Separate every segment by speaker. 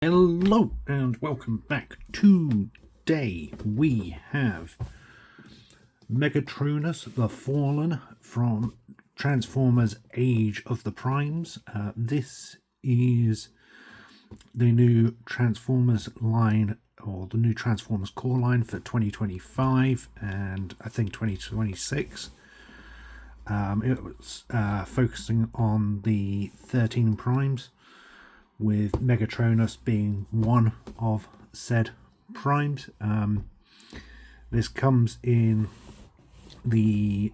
Speaker 1: Hello and welcome back. Today we have Megatronus the Fallen from Transformers Age of the Primes. This is the new Transformers line, or the new Transformers core line for 2025 and I think 2026. It was focusing on the 13 primes, with Megatronus being one of said primes. This comes in the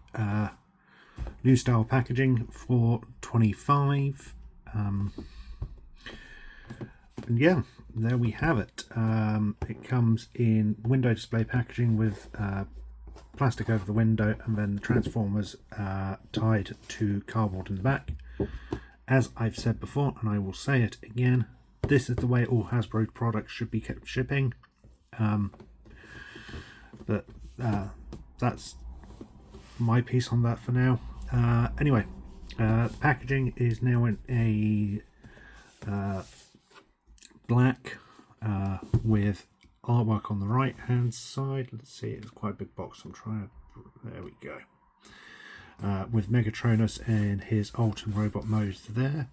Speaker 1: new style packaging for 25. And yeah, there we have it. It comes in window display packaging with plastic over the window, and then the Transformers tied to cardboard in the back. As I've said before, and I will say it again, this is the way all Hasbro products should be kept shipping. But that's my piece on that for now. Anyway, packaging is now in a black with artwork on the right hand side. Let's see, it's quite a big box. There we go. With Megatronus and his Ultimate Robot mode there.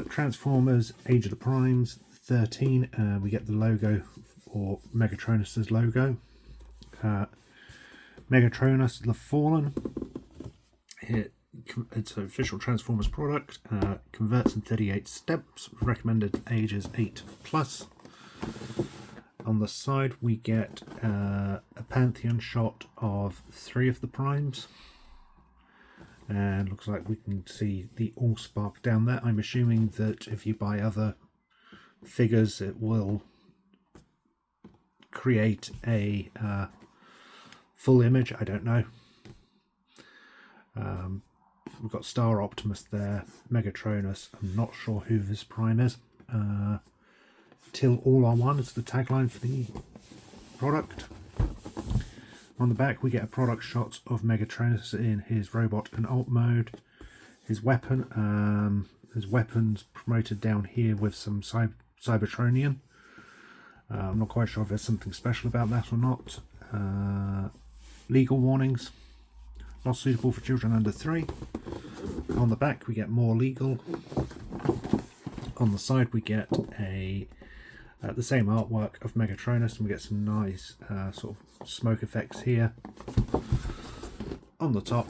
Speaker 1: Transformers Age of the Primes 13. We get the logo, or Megatronus's logo. Megatronus the Fallen. It's an official Transformers product. Converts in 38 steps. Recommended ages 8+. On the side we get a Pantheon shot of 3 of the primes. And looks like we can see the Allspark down there. I'm assuming that if you buy other figures, it will create a full image. I don't know. We've got Star Optimus there, Megatronus. I'm not sure who this prime is. Till all are one is the tagline for the product. On the back we get a product shot of Megatronus in his robot and alt mode. His weapon, his weapon's promoted down here with some Cybertronian. I'm not quite sure if there's something special about that or not. Legal warnings, not suitable for children under 3. On the back we get more legal. On the side we get the same artwork of Megatronus, and we get some nice sort of smoke effects here on the top,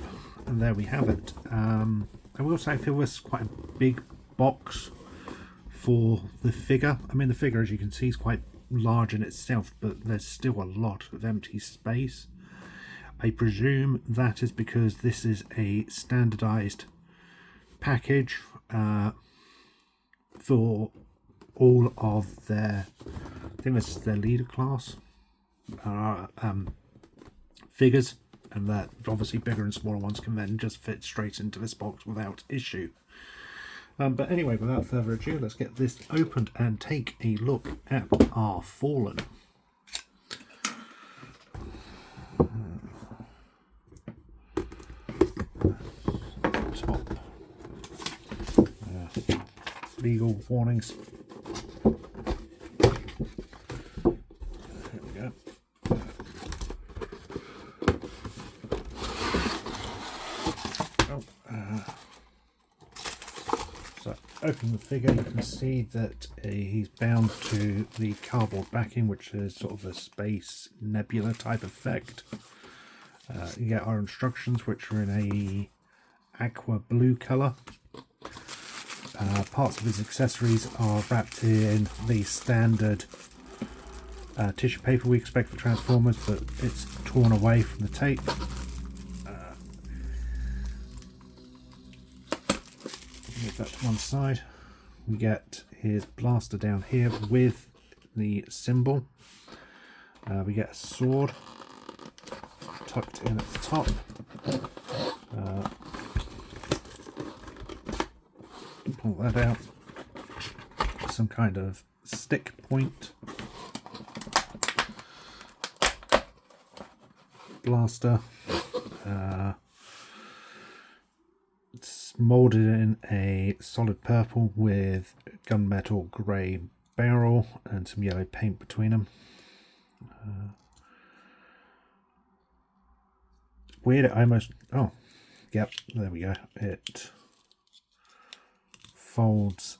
Speaker 1: and there we have it. I will say I feel this is quite a big box for the figure. I mean, the figure, as you can see, is quite large in itself, but there's still a lot of empty space. I presume that is because this is a standardized package for all of their, I think this is their leader class figures, and that obviously bigger and smaller ones can then just fit straight into this box without issue. But anyway, without further ado, let's get this opened and take a look at our Fallen. Top legal warnings. So opening the figure, you can see that he's bound to the cardboard backing, which is sort of a space nebula type effect. You get our instructions, which are in a aqua blue colour. Parts of his accessories are wrapped in the standard tissue paper we expect for Transformers, but it's torn away from the tape. Move that to one side. We get his blaster down here with the symbol. We get a sword tucked in at the top. Pull that out. Some kind of stick point. Blaster. It's moulded in a solid purple with gunmetal grey barrel and some yellow paint between them. Weird, I almost, oh, yep, there we go. It folds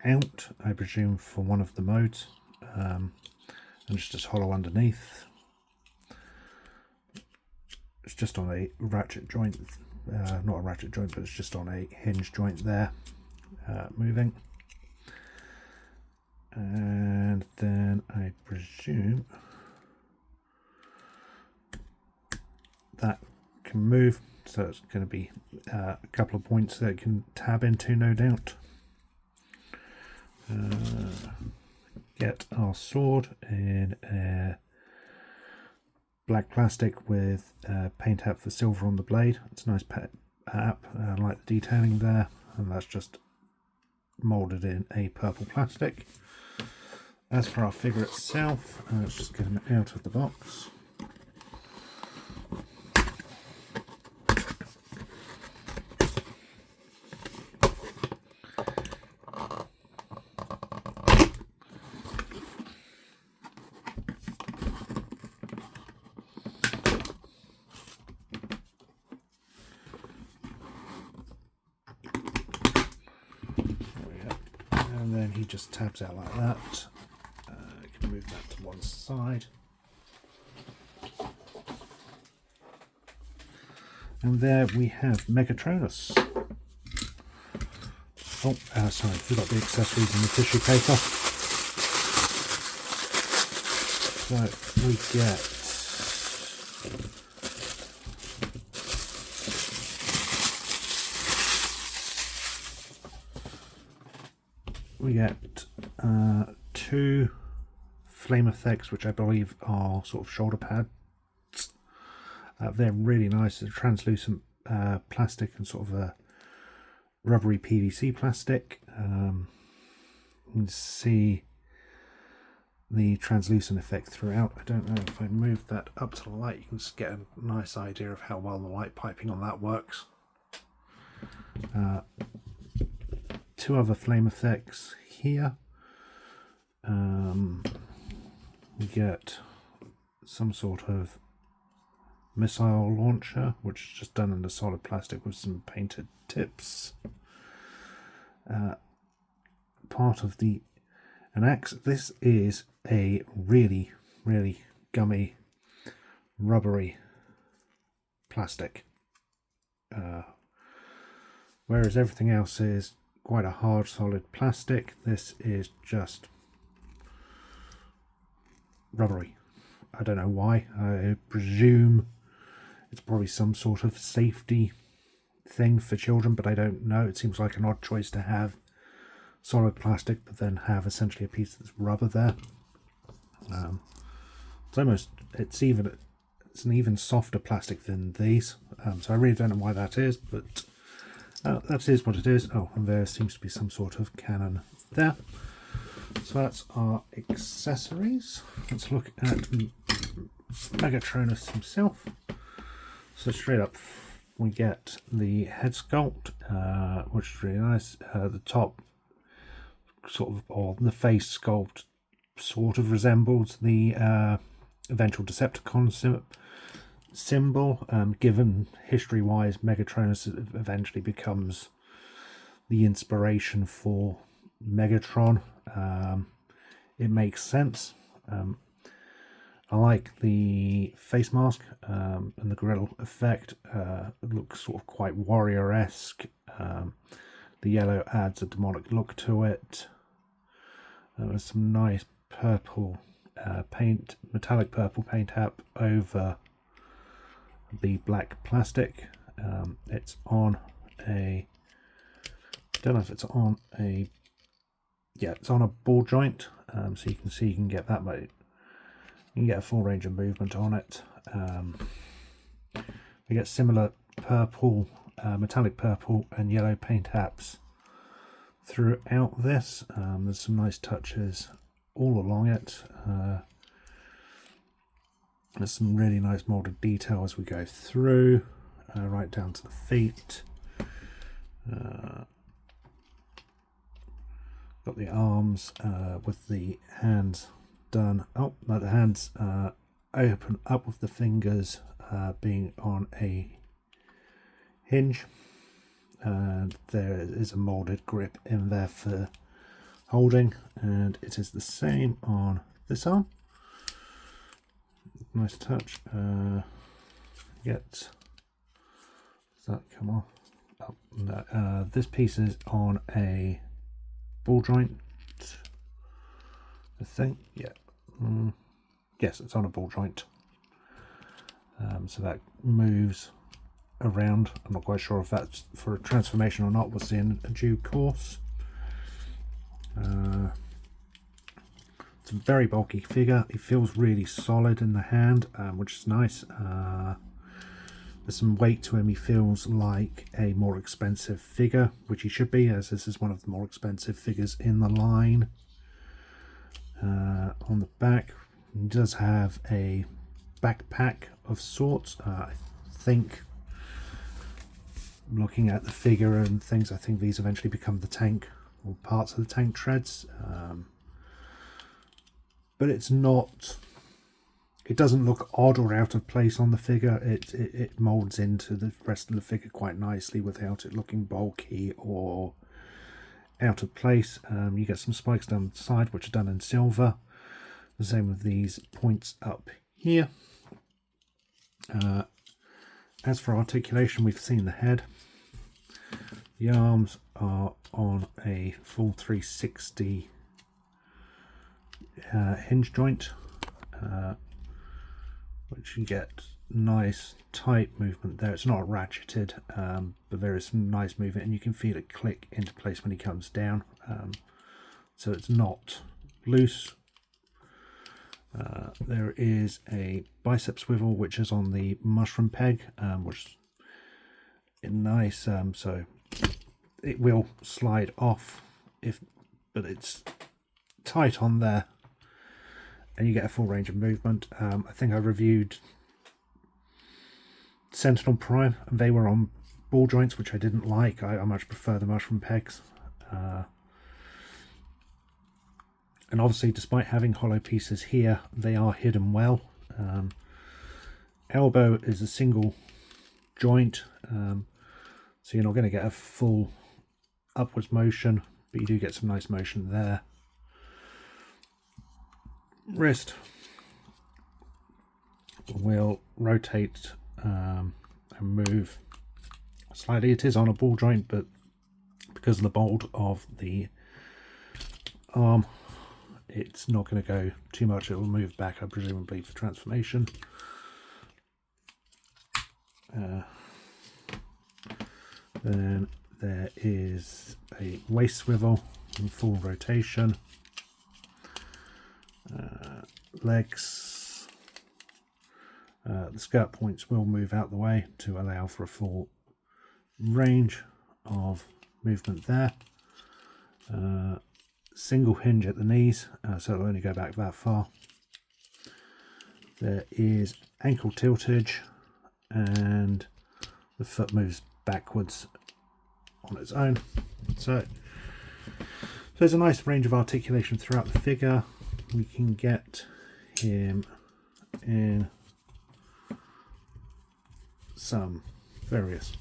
Speaker 1: out, I presume, for one of the modes, and it's just hollow underneath. It's just on a ratchet joint, not a ratchet joint, but it's just on a hinge joint there, moving. And then I presume that can move, so it's going to be a couple of points that it can tab into, no doubt. Get our sword in black plastic with paint app for silver on the blade. It's a nice app, I like the detailing there, and that's just moulded in a purple plastic. As for our figure itself, let's just get him out of the box. And then he just tabs out like that. You can move that to one side. And there we have Megatronus. Oh, sorry, forgot the accessories in the tissue paper. So we get two flame effects, which I believe are sort of shoulder pads. They're really nice. They're translucent plastic and sort of a rubbery PVC plastic. You can see the translucent effect throughout. I don't know if I move that up to the light, you can just get a nice idea of how well the light piping on that works. Two other flame effects here. We get some sort of missile launcher, which is just done in the solid plastic with some painted tips. Part of an axe. This is a really, really gummy, rubbery plastic. Whereas everything else is quite a hard, solid plastic, this is just rubbery. I don't know why. I presume it's probably some sort of safety thing for children, but I don't know. It seems like an odd choice to have solid plastic but then have essentially a piece that's rubber there. It's an even softer plastic than these, so I really don't know why that is, but that is what it is. Oh, and there seems to be some sort of cannon there. So that's our accessories. Let's look at Megatronus himself. So straight up we get the head sculpt, which is really nice. The top sort of, or the face sculpt sort of resembles the eventual Decepticon symbol. Given history-wise, Megatronus eventually becomes the inspiration for Megatron. It makes sense. I like the face mask and the grill effect. It looks sort of quite warrior-esque. The yellow adds a demonic look to it. There's some nice purple paint, metallic purple paint app over the black plastic. It's on a, I don't know if it's on a, yeah, it's on a ball joint, so you can see you can get that, but you can get a full range of movement on it. We get similar purple, metallic purple and yellow paint apps throughout this. There's some nice touches all along it. There's some really nice molded detail as we go through, right down to the feet. Got the arms with the hands done. Oh, no, the hands open up with the fingers being on a hinge. And there is a molded grip in there for holding, and it is the same on this arm. Nice touch. Does that come off? Oh, no. This piece is on a ball joint, I think. Yeah. Yes, it's on a ball joint. So that moves around. I'm not quite sure if that's for a transformation or not. We'll see in due course. It's a very bulky figure. It feels really solid in the hand, which is nice. There's some weight to him. He feels like a more expensive figure, which he should be, as this is one of the more expensive figures in the line. On the back, he does have a backpack of sorts. I think, looking at the figure and things, I think these eventually become the tank, or parts of the tank treads. But it's not, it doesn't look odd or out of place on the figure. It molds into the rest of the figure quite nicely without it looking bulky or out of place. You get some spikes down the side, which are done in silver. The same with these points up here. As for articulation, we've seen the head. The arms are on a full 360 hinge joint, which you get nice tight movement there. It's not ratcheted, but there is some nice movement, and you can feel it click into place when he comes down. So it's not loose. There is a bicep swivel, which is on the mushroom peg, which is nice. So it will slide off, but it's tight on there, and you get a full range of movement. I think I reviewed Sentinel Prime, and they were on ball joints, which I didn't like. I much prefer the mushroom pegs. And obviously, despite having hollow pieces here, they are hidden well. Elbow is a single joint, so you're not going to get a full upwards motion, but you do get some nice motion there. Wrist will rotate and move slightly. It is on a ball joint, but because of the bolt of the arm, it's not going to go too much. It will move back, I presumably, for transformation. Then there is a waist swivel in full rotation. Legs. The skirt points will move out the way to allow for a full range of movement there. Single hinge at the knees, so it'll only go back that far. There is ankle tiltage, and the foot moves backwards on its own. So there's a nice range of articulation throughout the figure. We can get him in some various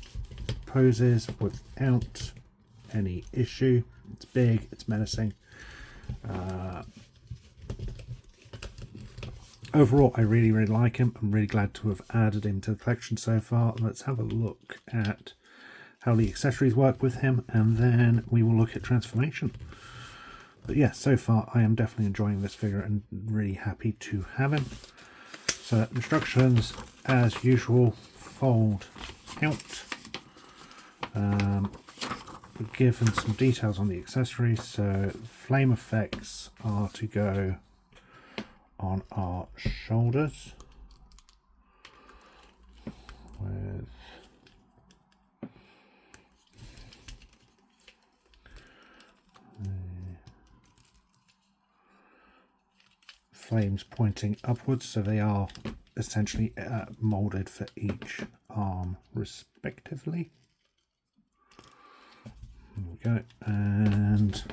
Speaker 1: poses without any issue. It's big, it's menacing. Overall, I really like him. I'm really glad to have added him to the collection so far. Let's have a look at how the accessories work with him, and then we will look at transformation. But yeah, so far I am definitely enjoying this figure and really happy to have him. So instructions, as usual, fold out. We're given some details on the accessories. So flame effects are to go on our shoulders with flames pointing upwards, so they are essentially molded for each arm respectively. There we go. And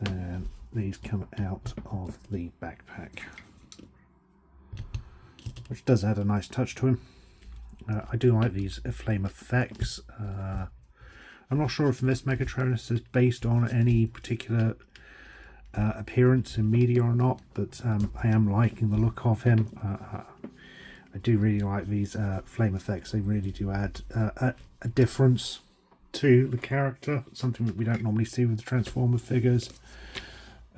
Speaker 1: then these come out of the backpack, which does add a nice touch to him. I do like these flame effects. I'm not sure if this Megatronus is based on any particular appearance in media or not, but I am liking the look of him. I do really like these flame effects. They really do add a difference to the character, something that we don't normally see with the Transformer figures.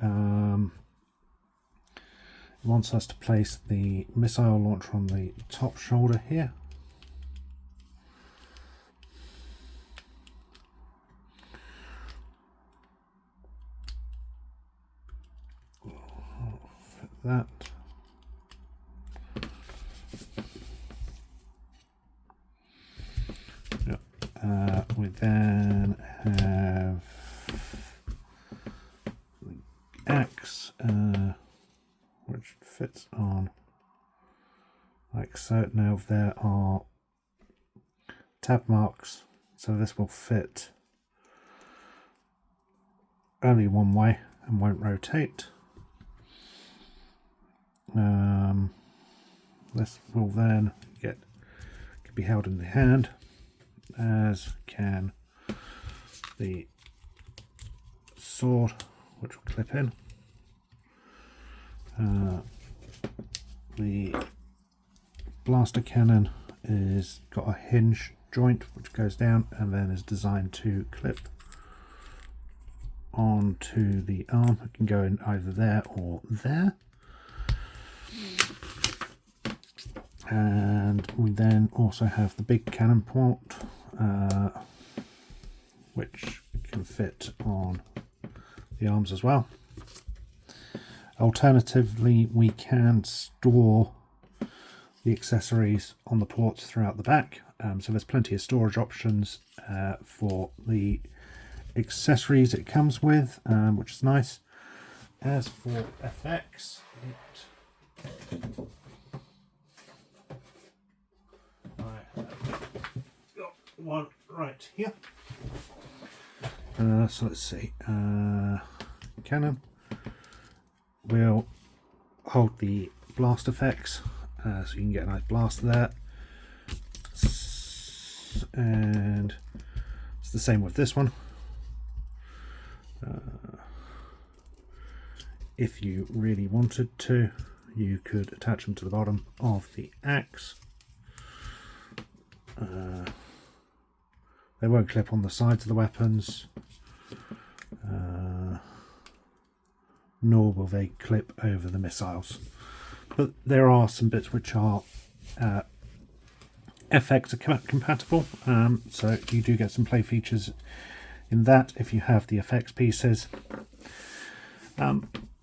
Speaker 1: It wants us to place the missile launcher on the top shoulder here. Fit that. We then have the axe, which fits on like so. Now there are tab marks, so this will fit only one way and won't rotate. This will then can be held in the hand, as can the sword, which will clip in. The blaster cannon is got a hinge joint which goes down and then is designed to clip onto the arm. It can go in either there or there. And we then also have the big cannon port, which can fit on the arms as well. Alternatively, we can store the accessories on the ports throughout the back, so there's plenty of storage options for the accessories it comes with, which is nice. As for FX, got one right here. So let's see. Cannon will hold the blast effects, so you can get a nice blast there. And it's the same with this one. If you really wanted to, you could attach them to the bottom of the axe. They won't clip on the sides of the weapons, nor will they clip over the missiles. But there are some bits which are FX compatible, so you do get some play features in that if you have the FX pieces.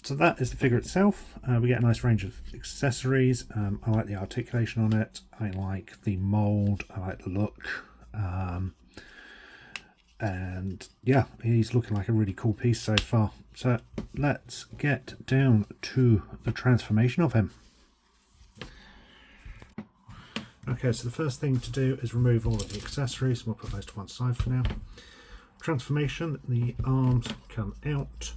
Speaker 1: So that is the figure itself. We get a nice range of accessories. I like the articulation on it. I like the mould. I like the look. And yeah, he's looking like a really cool piece so far. So let's get down to the transformation of him. Okay, so the first thing to do is remove all of the accessories. We'll put those to one side for now. Transformation, the arms come out,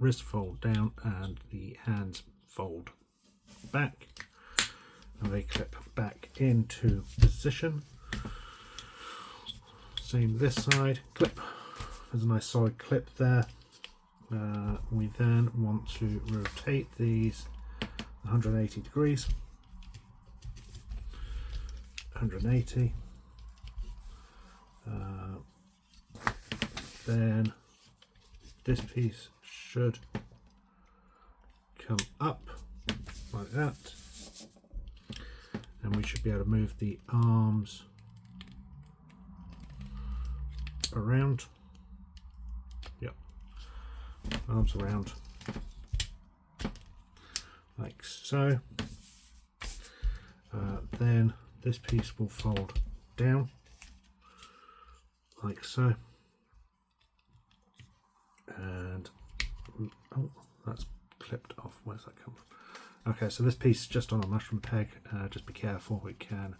Speaker 1: wrist fold down, and the hands fold back, and they clip back into position. Same this side, clip. There's a nice solid clip there. We then want to rotate these 180 degrees. 180. Then this piece should come up like that, and we should be able to move the arms around. Yep, arms around like so. Then this piece will fold down like so, and oh, that's clipped off. Where's that come from? Okay, so this piece is just on a mushroom peg. Just be careful, it can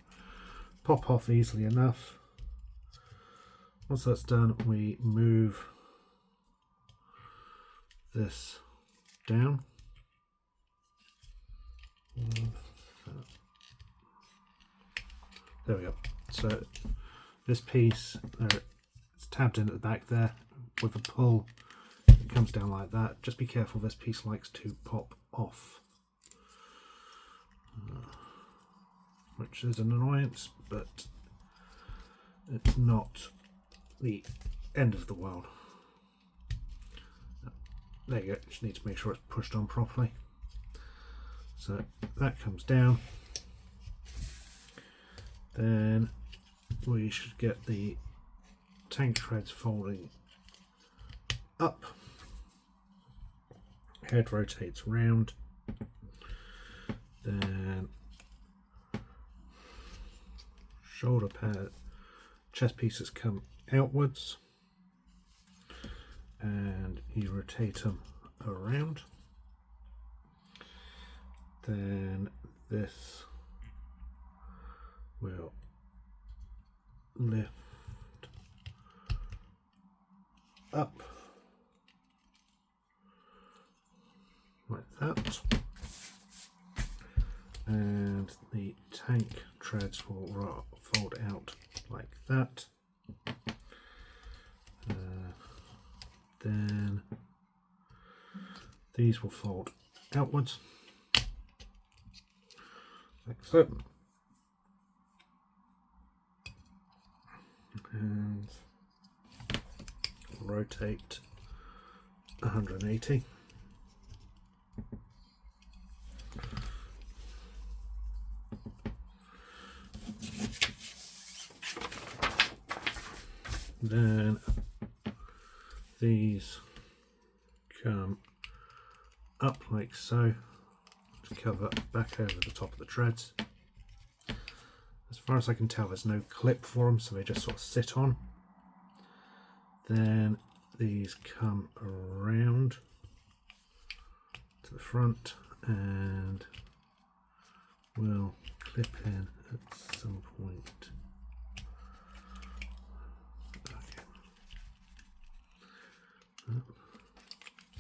Speaker 1: pop off easily enough. Once that's done, we move this down. There we go. So this piece, it's tabbed in at the back there. With a pull, it comes down like that. Just be careful, this piece likes to pop off, which is an annoyance, but it's not the end of the world. There you go, just need to make sure it's pushed on properly. So that comes down. Then we should get the tank treads folding up. Head rotates round. Then shoulder pad, chest pieces come outwards, and you rotate them around. Then this will lift up like that, and the tank treads will fold out like that. Then these will fold outwards like so, and rotate 180. Then these come up like so to cover back over the top of the treads. As far as I can tell, there's no clip for them, so they just sort of sit on. Then these come around to the front and will clip in at some point.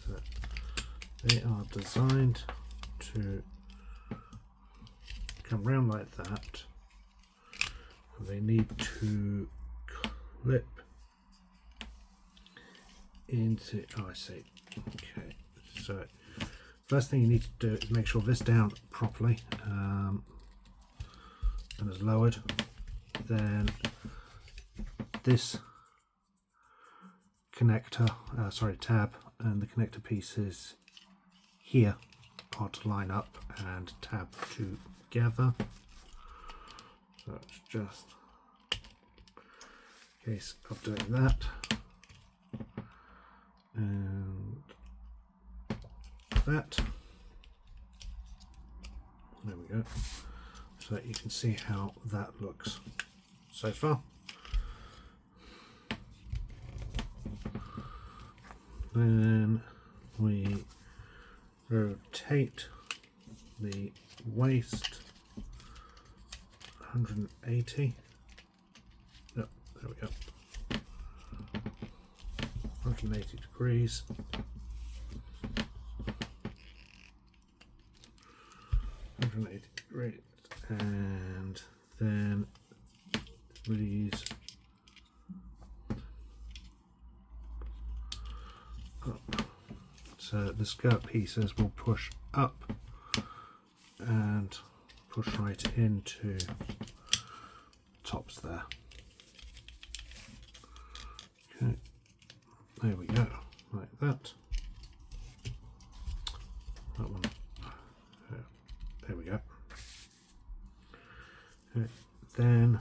Speaker 1: So they are designed to come round like that. They need to clip into, oh I see, okay, so first thing you need to do is make sure this down properly and is lowered. Then this connector, tab, and the connector pieces here are to line up and tab together. So it's just a case of doing that, and that. There we go. So that you can see how that looks so far. Then we rotate the waist 180. No, there we go. 180 degrees. And then these up. So the skirt pieces will push up and push right into tops there. Okay, there we go, like that. That one, there we go. Okay, then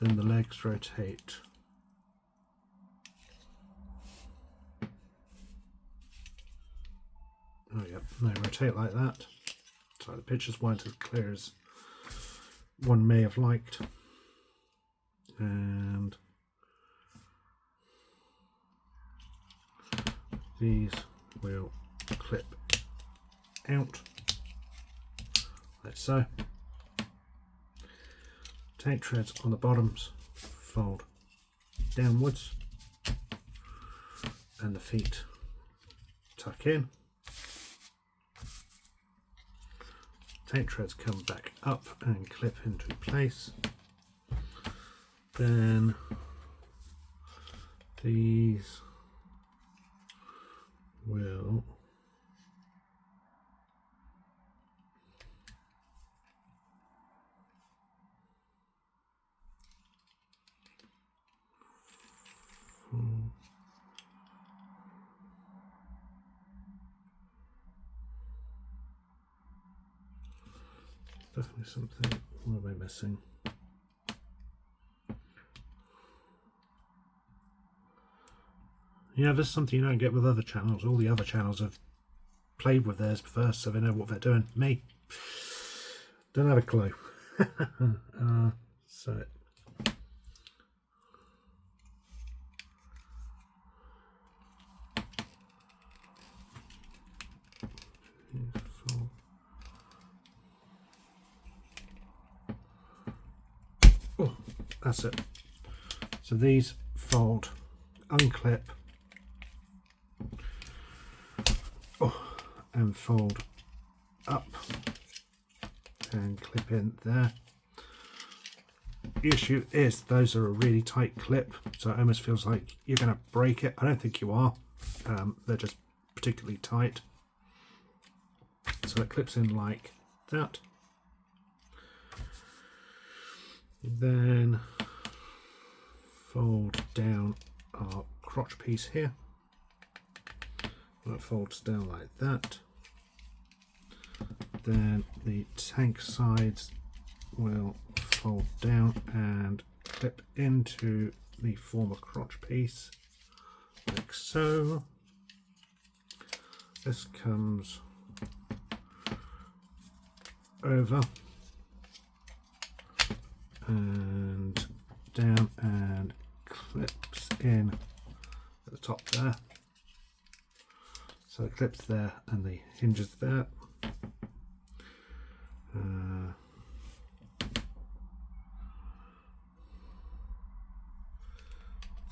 Speaker 1: then the legs rotate they rotate like that. So the pictures weren't as clear as one may have liked, and these will clip out like so. Tank treads on the bottoms fold downwards and the feet tuck in. Tank treads come back up and clip into place. Then these will definitely something. What am I missing? Yeah, this is something you don't get with other channels. All the other channels have played with theirs first, so they know what they're doing. Me, don't have a clue. So oh, that's it. So these fold, unclip, and fold up and clip in there. The issue is those are a really tight clip, so it almost feels like you're going to break it. I don't think you are. They're just particularly tight. So it clips in like that. Then fold down our crotch piece here. It folds down like that. Then the tank sides will fold down and clip into the former crotch piece like so. This comes over and down and clips in at the top there. So it clips there and the hinges there.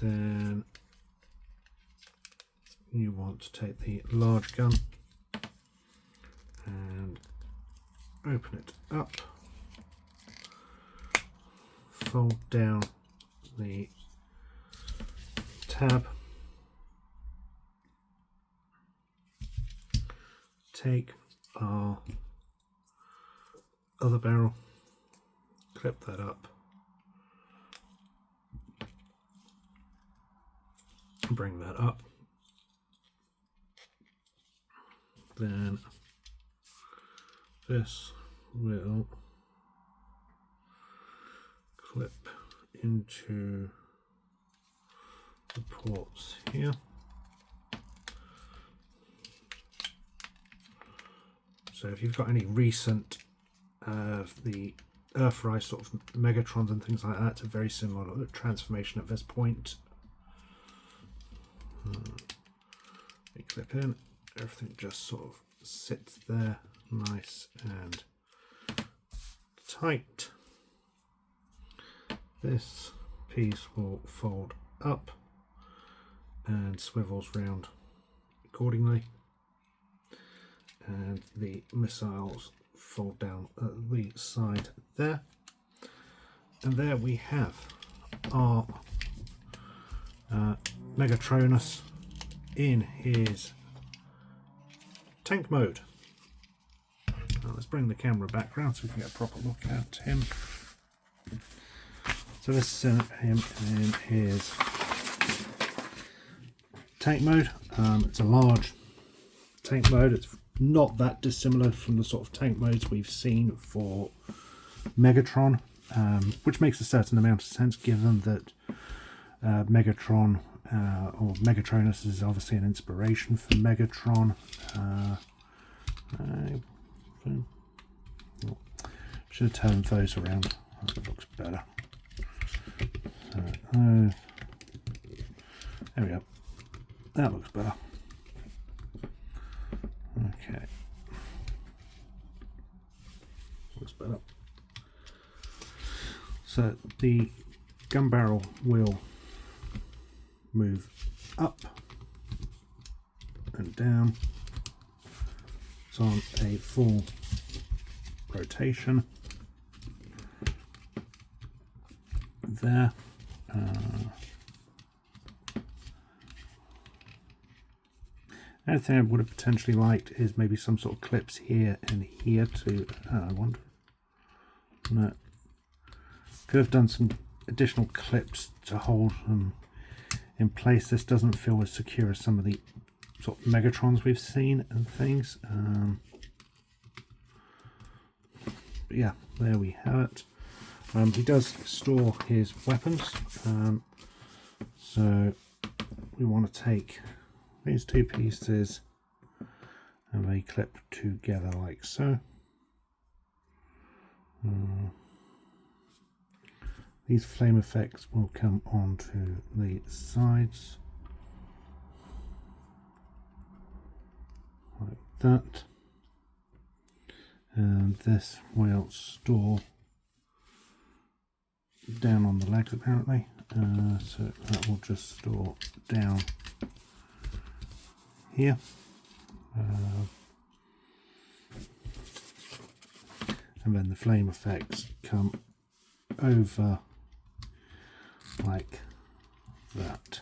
Speaker 1: Then you want to take the large gun and open it up, fold down the tab, take our other barrel, clip that up, bring that up, then this will clip into the ports here. So if you've got any recent the Earthrise sort of Megatrons and things like that, it's a very similar transformation at this point. You clip in, everything just sort of sits there nice and tight. This piece will fold up and swivels round accordingly, and the missiles fold down at the side there, and there we have our Megatronus in his tank mode. Now let's bring the camera back round so we can get a proper look at him. So this is him in his tank mode. It's a large tank mode. It's not that dissimilar from the sort of tank modes we've seen for Megatron, which makes a certain amount of sense given that Megatron or Megatronus is obviously an inspiration for Megatron. Should have turned those around. That looks better. There we go. That looks better. Okay. Looks better. So the gun barrel will move up and down. It's on a full rotation. There. Anything I would have potentially liked is maybe some sort of clips here and here to, I wonder, no, could have done some additional clips to hold them in place. This doesn't feel as secure as some of the sort of Megatrons we've seen and things. But yeah, there we have it. He does store his weapons, so we want to take these two pieces and they clip together like so. These flame effects will come onto the sides like that, and this will store down on the legs apparently, so that will just store down here. And then the flame effects come over like that.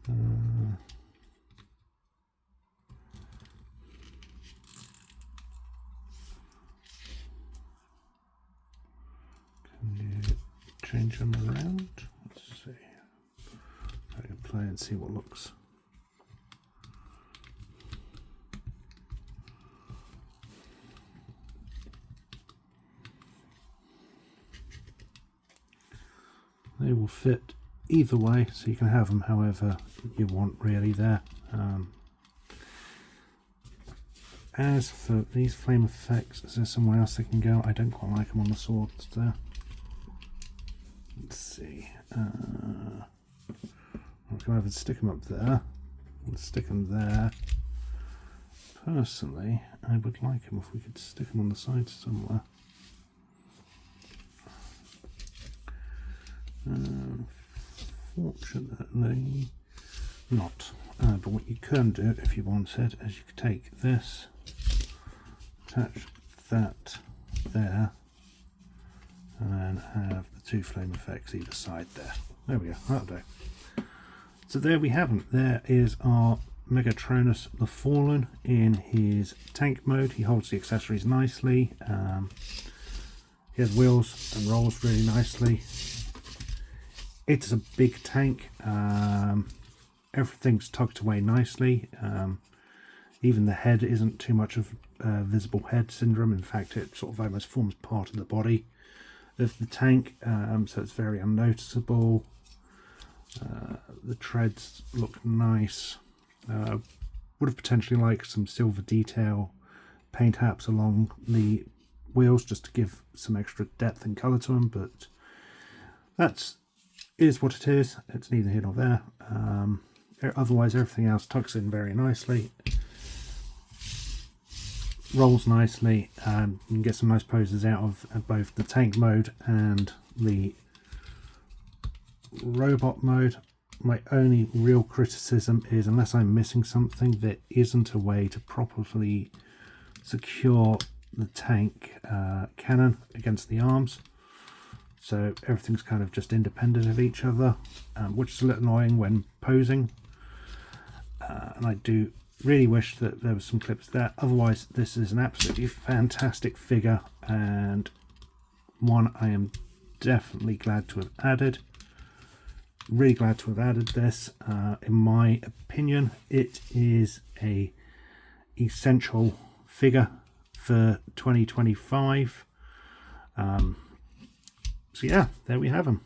Speaker 1: Can you change them around? Let's see. I can play and see what looks. They will fit either way, so you can have them however you want really there. As for these flame effects, is there somewhere else they can go? I don't quite like them on the swords there. Let's see. I can either stick them up there and stick them there. Personally, I would like them if we could stick them on the sides somewhere. Fortunately not, but what you can do if you wanted is you could take this, attach that there, and then have the two flame effects either side there. There we go, that'll do. So there we have them. There is our Megatronus the Fallen in his tank mode. He holds the accessories nicely. He has wheels and rolls really nicely. It's a big tank. Everything's tucked away nicely. Even the head isn't too much of visible head syndrome. In fact, it sort of almost forms part of the body of the tank, so it's very unnoticeable. The treads look nice. Would have potentially liked some silver detail paint apps along the wheels just to give some extra depth and colour to them, but that's is what it is. It's neither here nor there. Otherwise everything else tucks in very nicely, rolls nicely, and you can get some nice poses out of both the tank mode and the robot mode. My only real criticism is, unless I'm missing something, there isn't a way to properly secure the tank cannon against the arms. So everything's kind of just independent of each other, which is a little annoying when posing. And I do really wish that there was some clips there. Otherwise, this is an absolutely fantastic figure, and one I am definitely glad to have added. Really glad to have added this. In my opinion, it is a essential figure for 2025. So yeah, there we have them.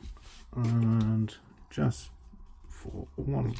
Speaker 1: And just for one